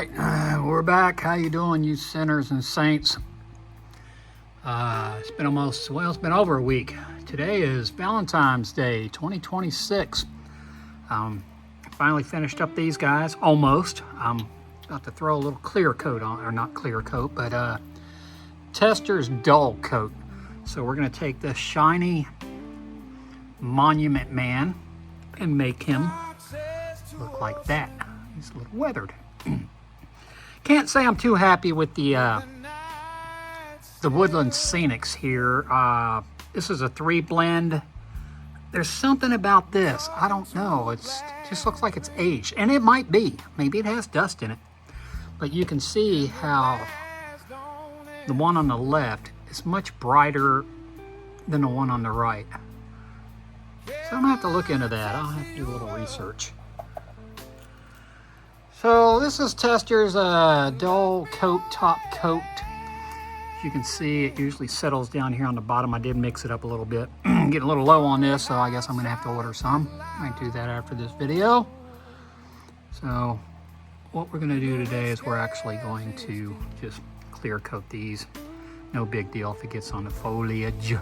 right, we're back. How you doing, you sinners and saints? It's been it's been over a week. Today is Valentine's Day 2026. Finally finished up these guys, almost. I'm about to throw a little clear coat on, or not clear coat, but Tester's dull coat. So we're gonna take this shiny Monument Man and make him look like that. He's a little weathered. Can't say I'm too happy with the Woodland Scenics here. This is a 3 blend. There's something about this. I don't know. It just looks like it's aged. And it might be. Maybe it has dust in it. But you can see how the one on the left is much brighter than the one on the right. So I'm going to have to look into that. I'll have to do a little research. So this is Tester's dull coat, top coat. As you can see, it usually settles down here on the bottom. I did mix it up a little bit. Getting a little low on this, so I guess I'm gonna have to order some. I might do that after this video. So what we're gonna do today is we're actually going to just clear coat these. No big deal if it gets on the foliage.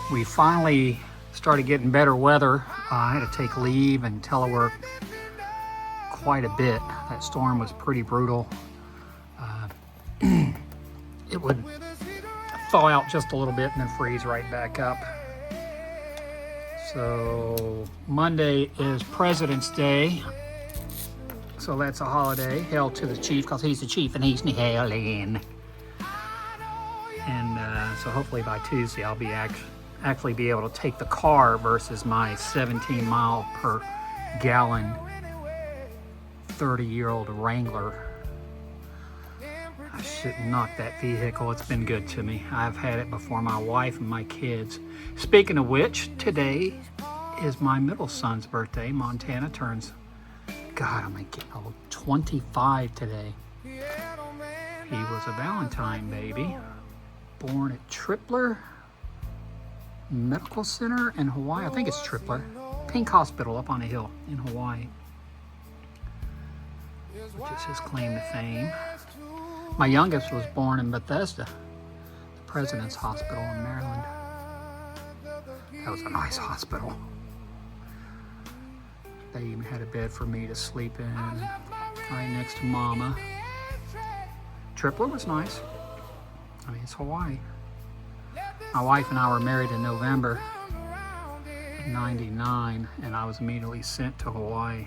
We finally started getting better weather. I had to take leave and telework quite a bit. That storm was pretty brutal. It would thaw out just a little bit and then freeze right back up. So Monday is President's Day. So that's a holiday. Hail to the chief, because he's the chief and he's hailing. And so hopefully by Tuesday I'll be actually be able to take the car versus my 17 mile per gallon 30-year-old Wrangler. I shouldn't knock that vehicle. It's been good to me. I've had it before my wife and my kids. Speaking of which, today is my middle son's birthday. Montana turns, God, I'm getting old, 25 today. He was a Valentine baby, born at Tripler Medical Center in Hawaii. I think it's Tripler. Pink Hospital up on a hill in Hawaii, which is his claim to fame. My youngest was born in Bethesda, the President's Hospital in Maryland. That was a nice hospital. They even had a bed for me to sleep in, right next to Mama. Tripler was nice. I mean, it's Hawaii. My wife and I were married in November '99, and I was immediately sent to Hawaii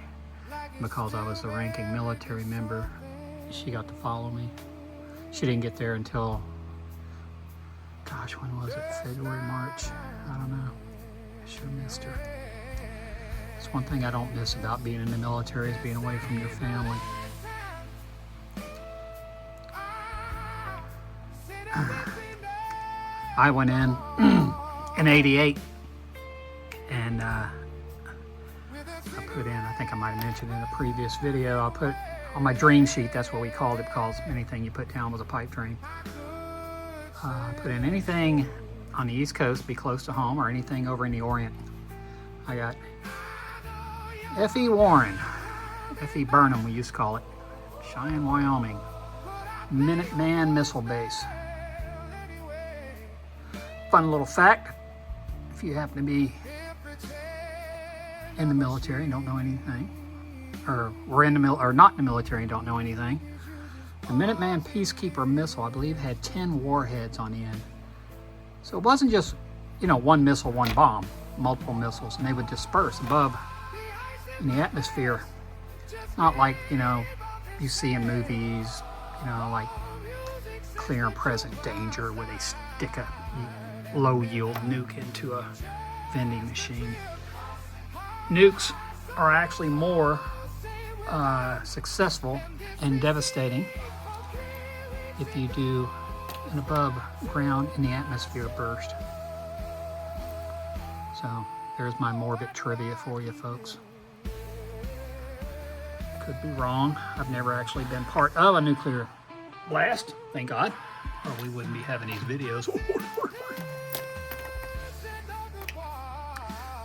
because I was the ranking military member. She got to follow me. She didn't get there until, gosh, when was it? February, March? I don't know. I should have missed her. It's one thing I don't miss about being in the military is being away from your family. I went in '88, and I put in, I think I might have mentioned in a previous video, I put on my dream sheet, that's what we called it, because anything you put down was a pipe dream. I put in anything on the East Coast, be close to home, or anything over in the Orient. I got F.E. Warren, F.E. Burnham we used to call it, Cheyenne, Wyoming, Minuteman Missile Base. Fun little fact, if you happen to be in the military and don't know anything, or were in the or not in the military and don't know anything, the Minuteman Peacekeeper missile, I believe, had 10 warheads on the end. So it wasn't just, one missile, one bomb, multiple missiles, and they would disperse above in the atmosphere. Not like, you see in movies, like Clear and Present Danger, where they stick a low-yield nuke into a vending machine. Nukes are actually more successful and devastating if you do an above ground in the atmosphere burst. So there's my morbid trivia for you folks. Could be wrong. I've never actually been part of a nuclear blast, thank God, or we wouldn't be having these videos.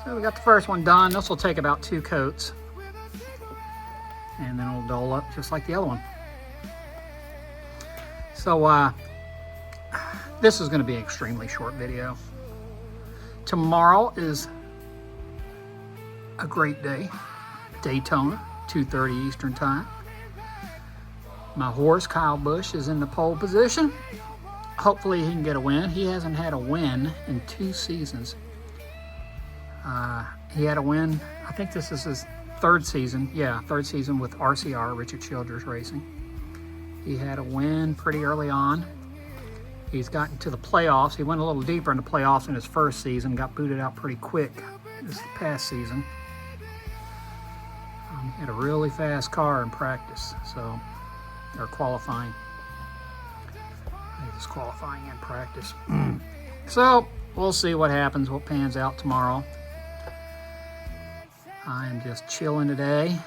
So we got the first one done. This will take about 2 coats. and then it'll dull up just like the other one. So this is going to be an extremely short video. Tomorrow is a great day. Daytona, 2:30 Eastern time. My horse, Kyle Busch, is in the pole position. Hopefully he can get a win. He hasn't had a win in 2 seasons. He had a win, I think this is his 3rd season. Yeah, 3rd season with RCR, Richard Childress Racing. He had a win pretty early on. He's gotten to the playoffs. He went a little deeper in the playoffs in his 1st season, got booted out pretty quick this past season. He had a really fast car in practice, so they're qualifying. He's qualifying in practice. So we'll see what happens, what pans out tomorrow. I'm just chilling today.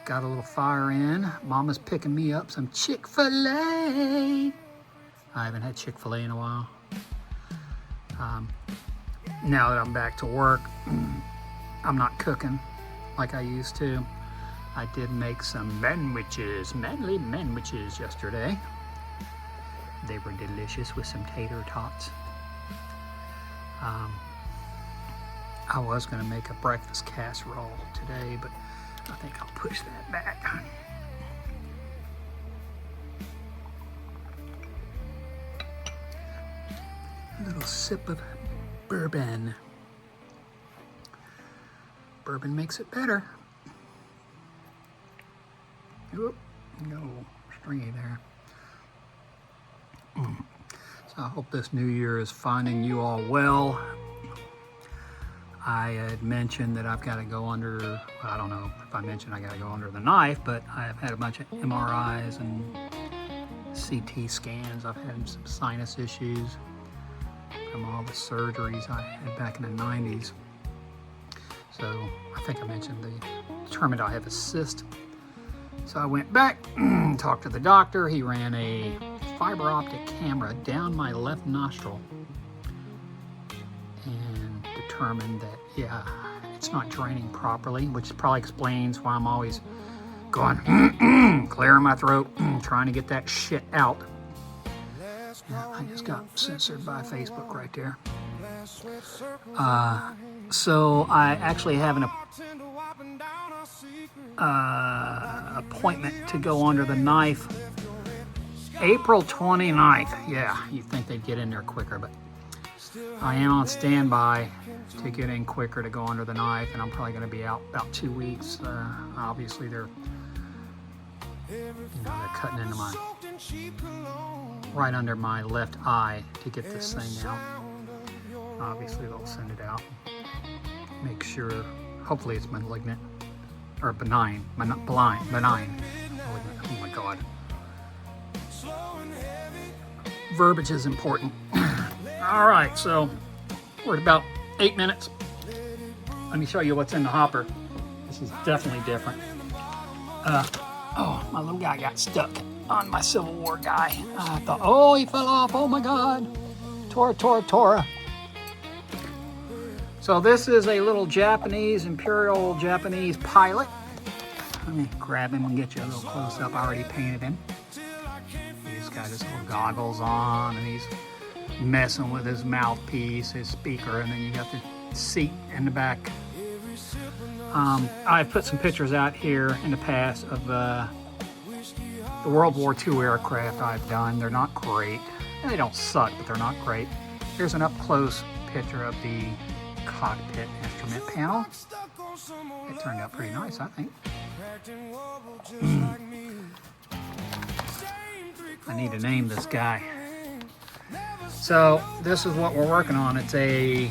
Got a little fire in. Mama's picking me up some Chick-fil-A. I haven't had Chick-fil-A in a while. Now that I'm back to work, I'm not cooking like I used to. I did make some manly manwiches yesterday. They were delicious with some tater tots. I was going to make a breakfast casserole today, but I think I'll push that back. A little sip of bourbon. Bourbon makes it better. Oop, no stringy there. So I hope this new year is finding you all well. I had mentioned that I've got to go under, well, I don't know if I mentioned I got to go under the knife, but I've had a bunch of MRIs and CT scans. I've had some sinus issues from all the surgeries I had back in the 90s. So I think I mentioned they determined I have a cyst. So I went back, talked to the doctor. He ran a fiber optic camera down my left nostril and determined that, yeah, it's not draining properly, which probably explains why I'm always going, clearing my throat, trying to get that shit out. Yeah, I just got censored by Facebook right there. So I actually have an appointment to go under the knife April 29th. Yeah, you'd think they'd get in there quicker, but I am on standby to get in quicker to go under the knife, and I'm probably going to be out about 2 weeks. Obviously, they're cutting into my right under my left eye to get this thing out. Obviously, they'll send it out. Make sure, hopefully, it's malignant or benign. Benign. Oh my God. Verbiage is important. All right, so we're at about 8 minutes. Let me show you what's in the hopper. This is definitely different. Oh, my little guy got stuck on my Civil War guy. I thought, oh, he fell off. Oh my God. Tora. So this is a little Imperial Japanese pilot. Let me grab him and get you a little close up. I already painted him. He's got his little goggles on and he's messing with his mouthpiece, his speaker, and then you got the seat in the back. I've put some pictures out here in the past of the World War II aircraft I've done. They're not great. They don't suck, but they're not great. Here's an up-close picture of the cockpit instrument panel. It turned out pretty nice, I think. I need to name this guy. So this is what we're working on. It's a,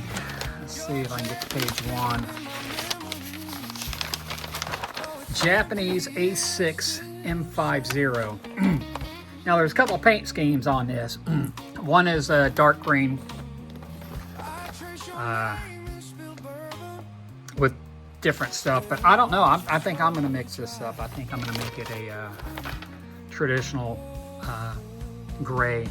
let's see if I can get to page 1. Japanese A6 M50. Now there's a couple of paint schemes on this. One is a dark green with different stuff, but I don't know. I think I'm going to mix this up. I think I'm going to make it a traditional gray,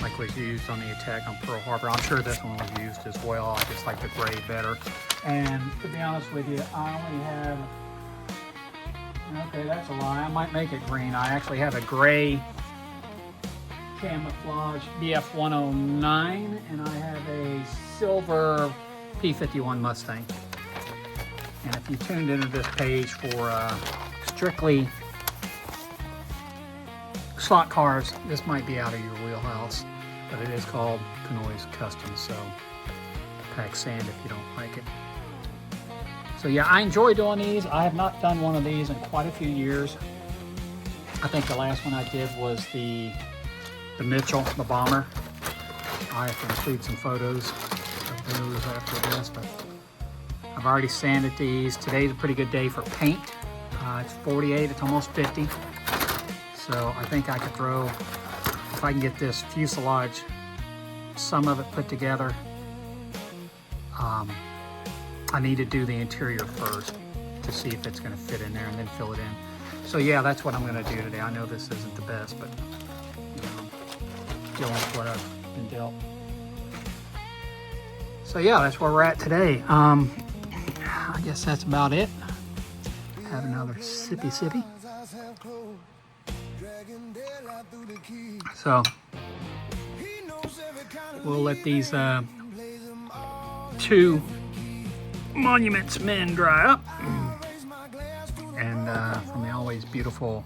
like was used on the attack on Pearl Harbor. I'm sure this one was used as well. I just like the gray better. And to be honest with you, I only have Okay, that's a lie. I might make it green. I actually have a gray camouflage BF-109, and I have a silver P-51 Mustang. And if you tuned into this page for strictly slot cars, this might be out of your wheelhouse, but it is called Kanoi's Custom, so pack sand if you don't like it. So yeah, I enjoy doing these. I have not done one of these in quite a few years. I think the last one I did was the Mitchell, the bomber. I have to include some photos of those after this, but I've already sanded these. Today's a pretty good day for paint. It's 48, it's almost 50. So I think I could throw, if I can get this fuselage, some of it put together. I need to do the interior first to see if it's going to fit in there and then fill it in. So yeah, that's what I'm going to do today. I know this isn't the best, but you know, dealing with what I've been dealt. So yeah, that's where we're at today. I guess that's about it. Have another sippy. So we'll let these two Monuments men dry up, and from the always beautiful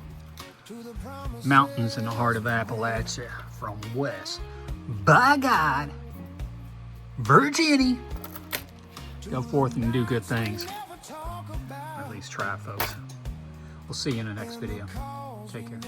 mountains in the heart of Appalachia, from West, by God, Virginia, go forth and do good things. At least try, folks. We'll see you in the next video. Take care.